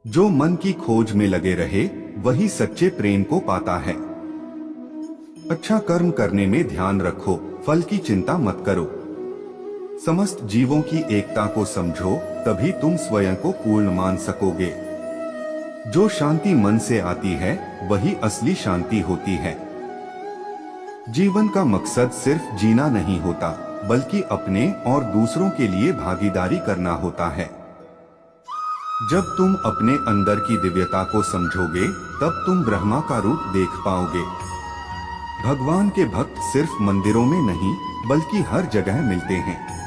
जो मन की खोज में लगे रहे वही सच्चे प्रेम को पाता है। अच्छा कर्म करने में ध्यान रखो, फल की चिंता मत करो। समस्त जीवों की एकता को समझो, तभी तुम स्वयं को पूर्ण मान सकोगे। जो शांति मन से आती है वही असली शांति होती है। जीवन का मकसद सिर्फ जीना नहीं होता, बल्कि अपने और दूसरों के लिए भागीदारी करना होता है। जब तुम अपने अंदर की दिव्यता को समझोगे, तब तुम ब्रह्मा का रूप देख पाओगे। भगवान के भक्त सिर्फ मंदिरों में नहीं, बल्कि हर जगह मिलते हैं।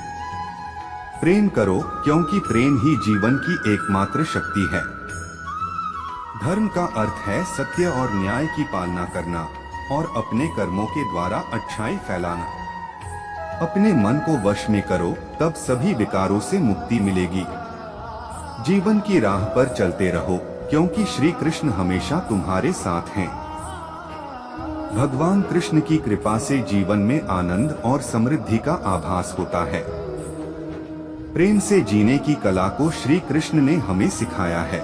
प्रेम करो, क्योंकि प्रेम ही जीवन की एकमात्र शक्ति है। धर्म का अर्थ है सत्य और न्याय की पालना करना और अपने कर्मों के द्वारा अच्छाई फैलाना। अपने मन को वश में करो, तब सभी विकारों से मुक्ति मिलेगी। जीवन की राह पर चलते रहो, क्योंकि श्री कृष्ण हमेशा तुम्हारे साथ हैं। भगवान कृष्ण की कृपा से जीवन में आनंद और समृद्धि का आभास होता है। प्रेम से जीने की कला को श्री कृष्ण ने हमें सिखाया है।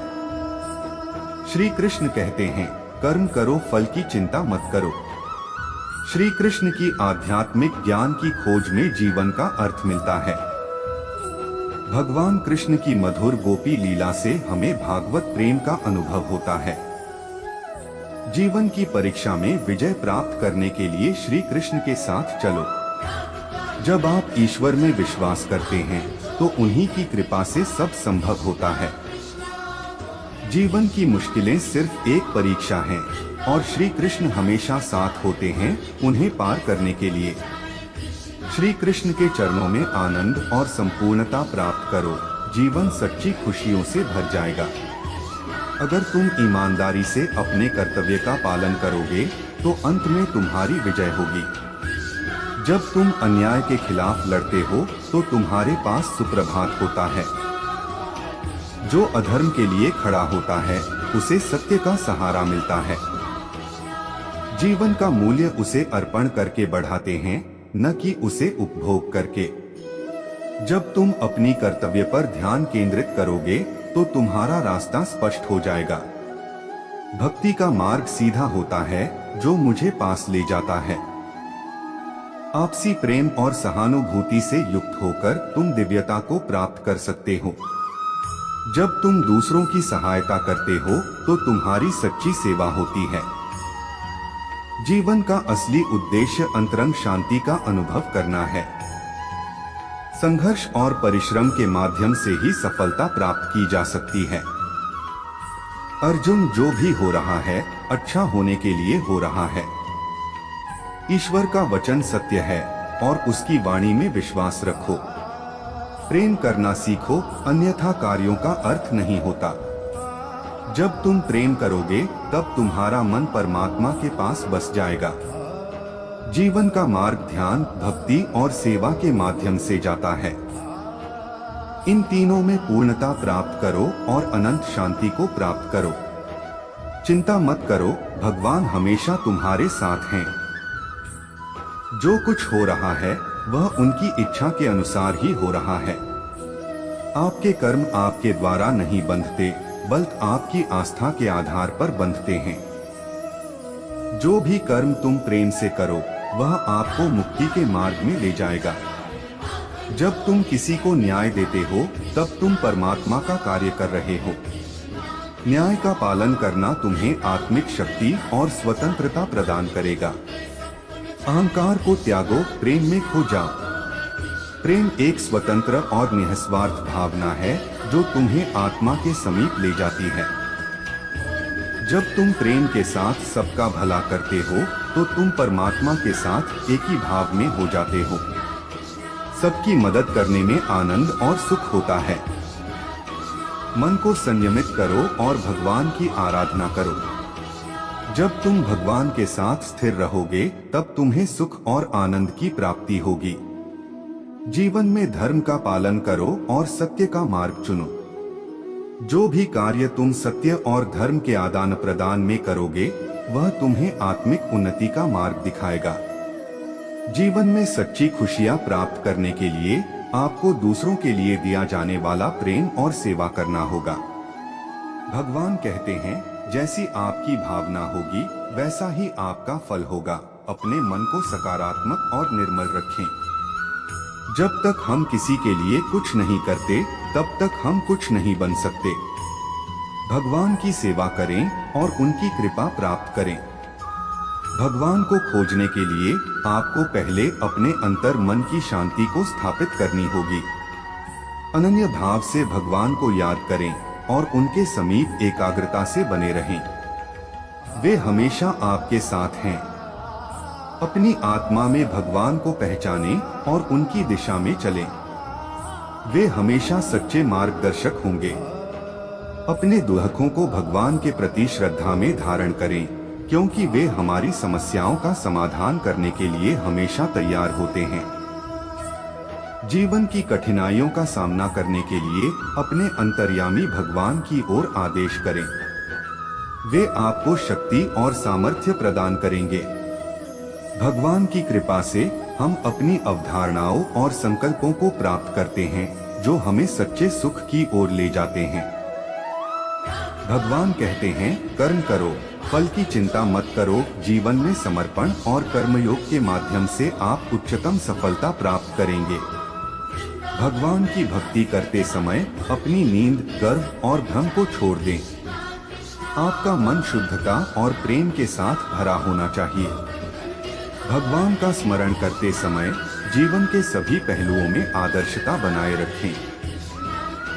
श्री कृष्ण कहते हैं, कर्म करो, फल की चिंता मत करो। श्री कृष्ण की आध्यात्मिक ज्ञान की खोज में जीवन का अर्थ मिलता है। भगवान कृष्ण की मधुर गोपी लीला से हमें भागवत प्रेम का अनुभव होता है। जीवन की परीक्षा में विजय प्राप्त करने के लिए श्री कृष्ण के साथ चलो। जब आप ईश्वर में विश्वास करते हैं, तो उन्हीं की कृपा से सब संभव होता है। जीवन की मुश्किलें सिर्फ एक परीक्षा हैं, और श्री कृष्ण हमेशा साथ होते हैं उन्हें पार करने के लिए। श्री कृष्ण के चरणों में आनंद और संपूर्णता प्राप्त करो, जीवन सच्ची खुशियों से भर जाएगा। अगर तुम ईमानदारी से अपने कर्तव्य का पालन करोगे, तो अंत में तुम्हारी विजय होगी। जब तुम अन्याय के खिलाफ लड़ते हो, तो तुम्हारे पास सुप्रभात होता है। जो अधर्म के लिए खड़ा होता है, उसे सत्य का सहारा मिलता है। जीवन का मूल्य उसे अर्पण करके बढ़ाते हैं, न कि उसे उपभोग करके। जब तुम अपनी कर्तव्य पर ध्यान केंद्रित करोगे, तो तुम्हारा रास्ता स्पष्ट हो जाएगा। भक्ति का मार्ग सीधा होता है, जो मुझे पास ले जाता है। आपसी प्रेम और सहानुभूति से युक्त होकर तुम दिव्यता को प्राप्त कर सकते हो। जब तुम दूसरों की सहायता करते हो, तो तुम्हारी सच्ची सेवा होती है। जीवन का असली उद्देश्य अंतरंग शांति का अनुभव करना है। संघर्ष और परिश्रम के माध्यम से ही सफलता प्राप्त की जा सकती है। अर्जुन, जो भी हो रहा है, अच्छा होने के लिए हो रहा है। ईश्वर का वचन सत्य है, और उसकी वाणी में विश्वास रखो। प्रेम करना सीखो, अन्यथा कार्यों का अर्थ नहीं होता। जब तुम प्रेम करोगे, तब तुम्हारा मन परमात्मा के पास बस जाएगा। जीवन का मार्ग ध्यान, भक्ति और सेवा के माध्यम से जाता है। इन तीनों में पूर्णता प्राप्त करो और अनंत शांति को प्राप्त करो। चिंता मत करो, भगवान हमेशा तुम्हारे साथ हैं। जो कुछ हो रहा है, वह उनकी इच्छा के अनुसार ही हो रहा है। आपके कर्म आपके द्वारा नहीं बंधते, बल्कि आपकी आस्था के आधार पर बंधते हैं। जो भी कर्म तुम प्रेम से करो, वह आपको मुक्ति के मार्ग में ले जाएगा। जब तुम किसी को न्याय देते हो, तब तुम परमात्मा का कार्य कर रहे हो। न्याय का पालन करना तुम्हें आत्मिक शक्ति और स्वतंत्रता प्रदान करेगा। अहंकार को त्यागो, प्रेम में खो जाओ। प्रेम एक स्वतंत्र और निस्वार्थ भावना है, जो तुम्हें आत्मा के समीप ले जाती है। जब तुम प्रेम के साथ सबका भला करते हो, तो तुम परमात्मा के साथ एक ही भाव में हो जाते हो। सबकी मदद करने में आनंद और सुख होता है। मन को संयमित करो और भगवान की आराधना करो। जब तुम भगवान के साथ स्थिर रहोगे, तब तुम्हें सुख और आनंद की प्राप्ति होगी। जीवन में धर्म का पालन करो और सत्य का मार्ग चुनो। जो भी कार्य तुम सत्य और धर्म के आदान प्रदान में करोगे, वह तुम्हें आत्मिक उन्नति का मार्ग दिखाएगा। जीवन में सच्ची खुशियां प्राप्त करने के लिए आपको दूसरों के लिए दिया जाने वाला प्रेम और सेवा करना होगा। भगवान कहते हैं, जैसी आपकी भावना होगी वैसा ही आपका फल होगा। अपने मन को सकारात्मक और निर्मल रखें। जब तक हम किसी के लिए कुछ नहीं करते तब तक हम कुछ नहीं बन सकते। भगवान की सेवा करें और उनकी कृपा प्राप्त करें। भगवान को खोजने के लिए आपको पहले अपने अंतर मन की शांति को स्थापित करनी होगी। अनन्य भाव से भगवान को याद करें और उनके समीप एकाग्रता से बने रहें। वे हमेशा आपके साथ हैं। अपनी आत्मा में भगवान को पहचानें और उनकी दिशा में चलें। वे हमेशा सच्चे मार्गदर्शक होंगे। अपने दुल्हकों को भगवान के प्रति श्रद्धा में धारण करें, क्योंकि वे हमारी समस्याओं का समाधान करने के लिए हमेशा तैयार होते हैं। जीवन की कठिनाइयों का सामना करने के लिए अपने अंतर्यामी भगवान की ओर आदेश करें। वे आपको शक्ति और सामर्थ्य प्रदान करेंगे। भगवान की कृपा से हम अपनी अवधारणाओं और संकल्पों को प्राप्त करते हैं, जो हमें सच्चे सुख की ओर ले जाते हैं। भगवान कहते हैं, कर्म करो, फल की चिंता मत करो। जीवन में समर्पण और कर्मयोग के माध्यम से आप उच्चतम सफलता प्राप्त करेंगे। भगवान की भक्ति करते समय अपनी नींद, गर्व और भ्रम को छोड़ दें। आपका मन शुद्धता और प्रेम के साथ भरा होना चाहिए। भगवान का स्मरण करते समय जीवन के सभी पहलुओं में आदर्शता बनाए रखें।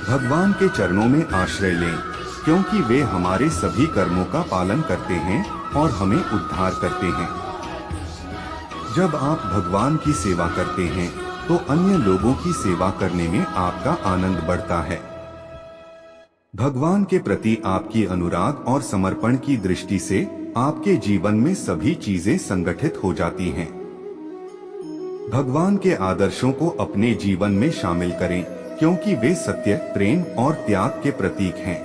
भगवान के चरणों में आश्रय लें, क्योंकि वे हमारे सभी कर्मों का पालन करते हैं और हमें उद्धार करते हैं। जब आप भगवान की सेवा करते हैं तो अन्य लोगों की सेवा करने में आपका आनंद बढ़ता है। भगवान के प्रति आपकी अनुराग और समर्पण की दृष्टि से आपके जीवन में सभी चीजें संगठित हो जाती हैं। भगवान के आदर्शों को अपने जीवन में शामिल करें, क्योंकि वे सत्य, प्रेम और त्याग के प्रतीक हैं।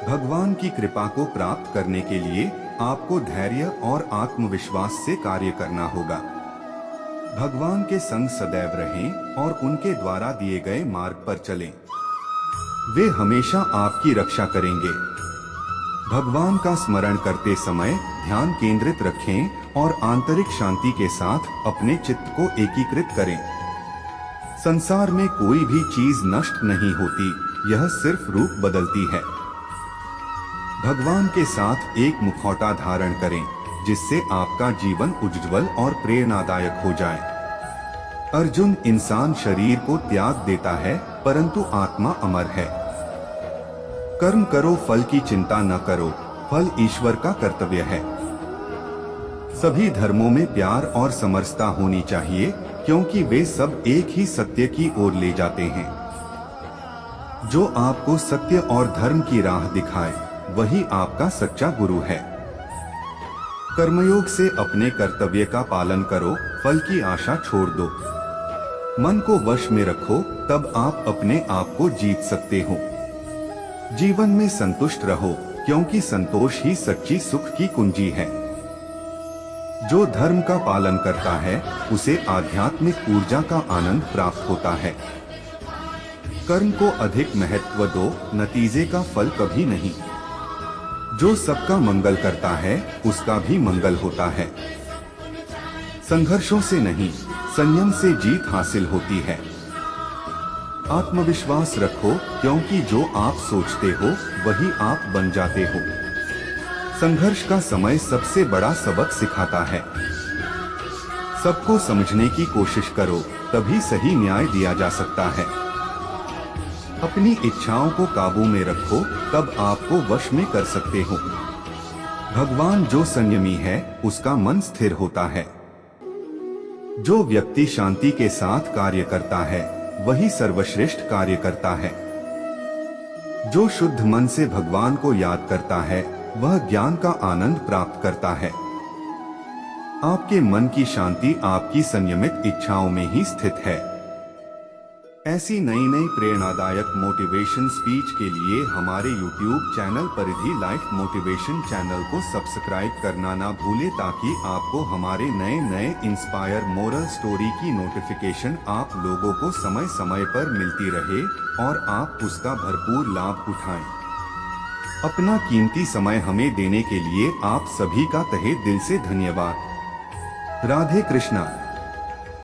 भगवान की कृपा को प्राप्त करने के लिए आपको धैर्य और आत्मविश्वास से कार्य करना होगा। भगवान के संग सदैव रहें और उनके द्वारा दिए गए मार्ग पर चलें। वे हमेशा आपकी रक्षा करेंगे। भगवान का स्मरण करते समय ध्यान केंद्रित रखें और आंतरिक शांति के साथ अपने चित्त को एकीकृत करें। संसार में कोई भी चीज नष्ट नहीं होती, यह सिर्फ रूप बदलती है। भगवान के साथ एक मुखौटा धारण करें, जिससे आपका जीवन उज्ज्वल और प्रेरणादायक हो जाए। अर्जुन, इंसान शरीर को त्याग देता है, परंतु आत्मा अमर है। कर्म करो, फल की चिंता न करो, फल ईश्वर का कर्तव्य है। सभी धर्मों में प्यार और समरसता होनी चाहिए, क्योंकि वे सब एक ही सत्य की ओर ले जाते हैं। जो आपको सत्य और धर्म की राह दिखाए, वही आपका सच्चा गुरु है। कर्मयोग से अपने कर्तव्य का पालन करो, फल की आशा छोड़ दो। मन को वश में रखो, तब आप अपने आप को जीत सकते हो। जीवन में संतुष्ट रहो, क्योंकि संतोष ही सच्ची सुख की कुंजी है। जो धर्म का पालन करता है, उसे आध्यात्मिक ऊर्जा का आनंद प्राप्त होता है। कर्म को अधिक महत्व दो, नतीजे का फल कभी नहीं। जो सबका मंगल करता है, उसका भी मंगल होता है। संघर्षों से नहीं, संयम से जीत हासिल होती है। आत्मविश्वास रखो, क्योंकि जो आप सोचते हो वही आप बन जाते हो। संघर्ष का समय सबसे बड़ा सबक सिखाता है। सबको समझने की कोशिश करो, तभी सही न्याय दिया जा सकता है। अपनी इच्छाओं को काबू में रखो, तब आपको वश में कर सकते हो। भगवान जो संयमी है, उसका मन स्थिर होता है। जो व्यक्ति शांति के साथ कार्य करता है, वही सर्वश्रेष्ठ कार्य करता है। जो शुद्ध मन से भगवान को याद करता है, वह ज्ञान का आनंद प्राप्त करता है। आपके मन की शांति आपकी संयमित इच्छाओं में ही स्थित है। ऐसी नई नई प्रेरणादायक मोटिवेशन स्पीच के लिए हमारे YouTube चैनल परिधि लाइफ मोटिवेशन चैनल को सब्सक्राइब करना ना भूलें, ताकि आपको हमारे नए नए इंस्पायर मोरल स्टोरी की नोटिफिकेशन आप लोगों को समय समय पर मिलती रहे और आप उसका भरपूर लाभ उठाएं। अपना कीमती समय हमें देने के लिए आप सभी का तहे दिल से धन्यवाद। राधे कृष्णा।